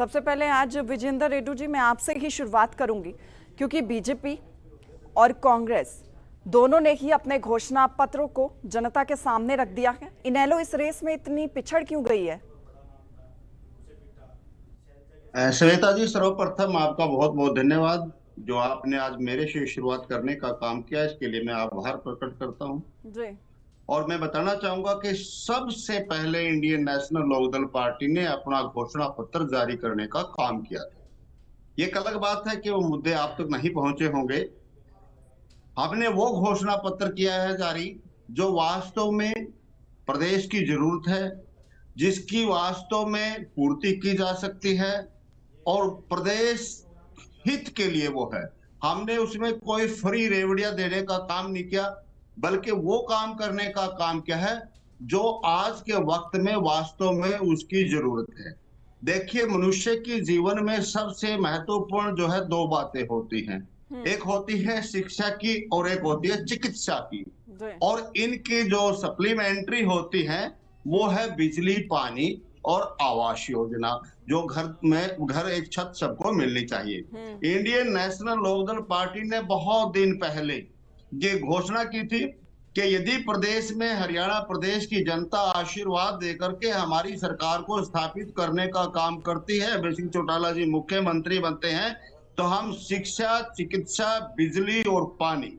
सबसे पहले आज विजेंद्र रेड्डी जी, मैं आपसे ही शुरुआत करूंगी क्योंकि बीजेपी और कांग्रेस दोनों ने ही अपने घोषणा पत्रों को जनता के सामने रख दिया है। इनेलो इस रेस में इतनी पिछड़ क्यों गई है? श्वेता जी, सर्वप्रथम आपका बहुत बहुत धन्यवाद। जो आपने आज मेरे से शुरुआत करने का काम किया, इसके लिए मैं आभार प्रकट करता हूं। जी। और मैं बताना चाहूंगा कि सबसे पहले इंडियन नेशनल लोकदल पार्टी ने अपना घोषणा पत्र जारी करने का काम किया था। ये एक अलग बात है कि वो मुद्दे आप तक नहीं पहुंचे होंगे। हमने वो घोषणा पत्र किया है जारी जो वास्तव में प्रदेश की जरूरत है, जिसकी वास्तव में पूर्ति की जा सकती है और प्रदेश हित के लिए वो है। हमने उसमें कोई फ्री रेवड़ियां देने का काम नहीं किया, बल्कि वो काम करने का काम किया है जो आज के वक्त में वास्तव में उसकी जरूरत है। देखिए, मनुष्य के जीवन में सबसे महत्वपूर्ण जो है दो बातें होती हैं। एक होती है शिक्षा की और एक होती है चिकित्सा की। और इनकी जो सप्लीमेंट्री होती है वो है बिजली, पानी और आवास योजना, जो घर एक छत सबको मिलनी चाहिए। इंडियन नेशनल लोकदल पार्टी ने बहुत दिन पहले ये घोषणा की थी कि यदि प्रदेश में हरियाणा प्रदेश की जनता आशीर्वाद देकर के हमारी सरकार को स्थापित करने का काम करती है, अभय सिंह चौटाला जी मुख्यमंत्री बनते हैं, तो हम शिक्षा, चिकित्सा, बिजली और पानी,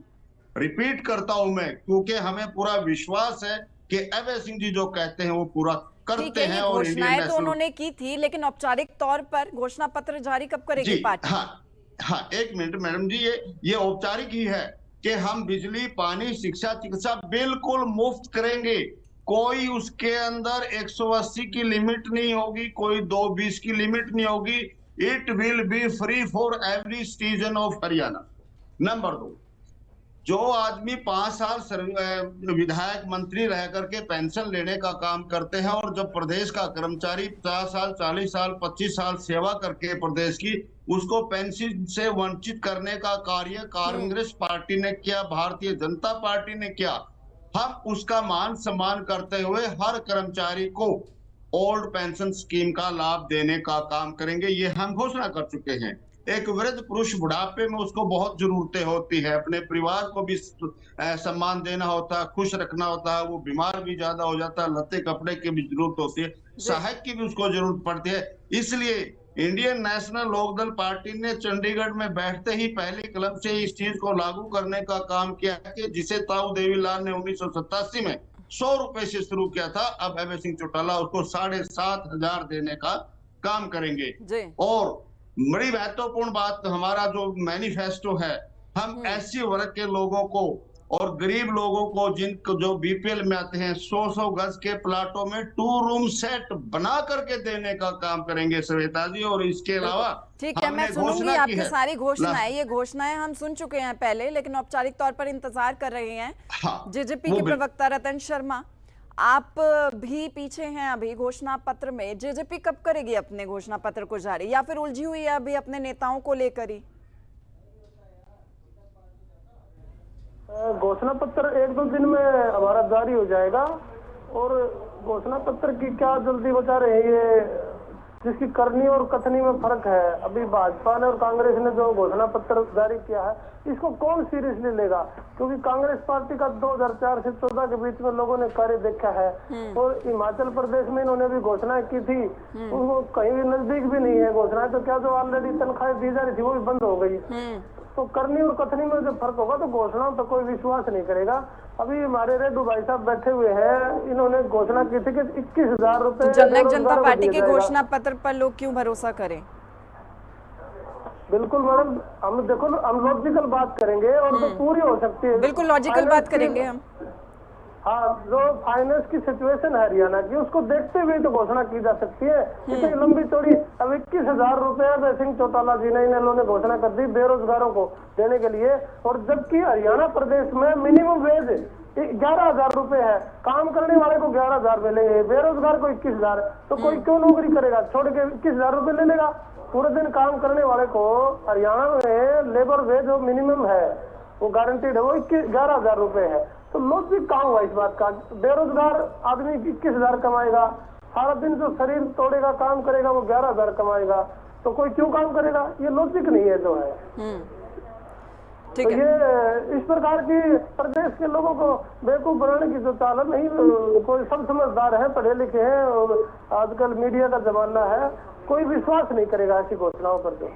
रिपीट करता हूं मैं क्योंकि हमें पूरा विश्वास है कि अभय सिंह जी जो कहते हैं वो पूरा करते हैं। और घोषणाएं तो उन्होंने की थी, लेकिन औपचारिक तौर पर घोषणा पत्र जारी कब करेगी पार्टी? हाँ, एक मिनट मैडम जी, ये औपचारिक ही है कि हम बिजली, पानी, शिक्षा, चिकित्सा बिल्कुल मुफ्त करेंगे। कोई उसके अंदर 180 की लिमिट नहीं होगी, कोई 220 की लिमिट नहीं होगी। It will be free for every citizen of Haryana. Number 2, जो आदमी 5 साल विधायक मंत्री रह करके पेंशन लेने का काम करते हैं और जब प्रदेश का कर्मचारी 50 साल, 40 साल, 25 साल सेवा करके प्रदेश की, उसको पेंशन से वंचित करने का कार्य कांग्रेस पार्टी ने किया, भारतीय जनता पार्टी ने किया। हम उसका मान सम्मान करते हुए हर कर्मचारी को ओल्ड पेंशन स्कीम का लाभ देने का काम करेंगे, ये हम घोषणा कर चुके हैं। एक वृद्ध पुरुष बुढ़ापे में उसको बहुत जरूरतें होती है, अपने परिवार को भी सम्मान देना होता है, खुश रखना होता है, वो बीमार भी ज्यादा हो जाता है, लत्ते कपड़े की भी जरूरत होती है, सहायक की भी उसको जरूरत पड़ती है। इसलिए इंडियन नेशनल लोकदल पार्टी ने चंडीगढ़ में बैठते ही पहले कलम से इस चीज को लागू करने का काम किया कि जिसे ताऊ देवीलाल ने 1987 में 100 रुपए से शुरू किया था, अब अभय सिंह चौटाला उसको 7,500 देने का काम करेंगे। और बड़ी महत्वपूर्ण बात, हमारा जो मैनिफेस्टो है, हम ऐसे वर्ग के लोगों को और गरीब लोगों को जिनको जो बीपीएल में आते हैं 100-100 गज के प्लाटों में 2 रूम सेट बना करके देने का काम करेंगे श्वेता जी। और इसके अलावा ठीक है, मैं सुनूंगी आपकी सारी घोषणाएं। ये घोषणाएं हम सुन चुके हैं पहले, लेकिन औपचारिक तौर पर इंतजार कर रहे हैं। जेजेपी के प्रवक्ता रतन शर्मा, आप भी पीछे हैं अभी घोषणा पत्र में। जेजेपी कब करेगी अपने घोषणा पत्र को जारी, या फिर उलझी हुई है अभी अपने नेताओं को लेकर ही? घोषणा पत्र 1-2 दिन में हमारा जारी हो जाएगा। और घोषणा पत्र की क्या जल्दी बचा रहे हैं, ये जिसकी करनी और कथनी में फर्क है। अभी भाजपा ने और कांग्रेस ने जो घोषणा पत्र जारी किया है, इसको कौन सीरियसली लेगा? क्योंकि कांग्रेस पार्टी का 2004 से 14 के बीच में लोगों ने कार्य देखा है। और हिमाचल प्रदेश में इन्होंने भी घोषणाएं की थी, उनको कहीं भी नजदीक भी नहीं है घोषणाएं। तो क्या जो ऑलरेडी तनख्वाहें दी जा रही थी वो भी बंद हो गई। तो करनी और कथनी में जब फर्क होगा तो घोषणाओं पर कोई विश्वास नहीं करेगा। अभी हमारे रेड्डी भाई साहब बैठे हुए हैं, इन्होंने घोषणा की थी कि 21,000 रुपए जननायक जनता पार्टी के घोषणा पत्र पर लोग क्यों भरोसा करें? बिल्कुल मैडम, हम देखो हम लॉजिकल बात करेंगे और तो पूरी हो सकती है। बिल्कुल लॉजिकल बात करेंगे हम। हाँ, जो फाइनेंस की सिचुएशन है हरियाणा की, उसको देखते हुए तो घोषणा की जा सकती है। इतनी लंबी चौड़ी अब 21,000 रुपए अभय सिंह चौटाला जी ने इन्होंने घोषणा कर दी बेरोजगारों को देने के लिए। और जबकि हरियाणा प्रदेश में मिनिमम वेज 11,000 रुपए है, काम करने वाले को 11,000 मिलेंगे, बेरोजगार को 21,000। तो कोई क्यों नौकरी करेगा? छोड़ के 21,000 रुपए ले लेगा। पूरे दिन काम करने वाले को हरियाणा में लेबर वेज जो मिनिमम है वो गारंटीड है, वो 11,000 रुपए है। तो लॉजिक कहाँ हुआ इस बात का? बेरोजगार आदमी 21,000 कमाएगा, सारा दिन जो शरीर तोड़ेगा, काम करेगा, वो 11,000 कमाएगा, तो कोई क्यों काम करेगा? ये लॉजिक नहीं है जो है। तो ये इस प्रकार की प्रदेश के लोगों को बेवकूफ बनाने की जो चाल है, नहीं कोई सब समझदार है, पढ़े लिखे हैं, और आजकल मीडिया का जमाना है, कोई विश्वास नहीं करेगा ऐसी घोषणाओं पर।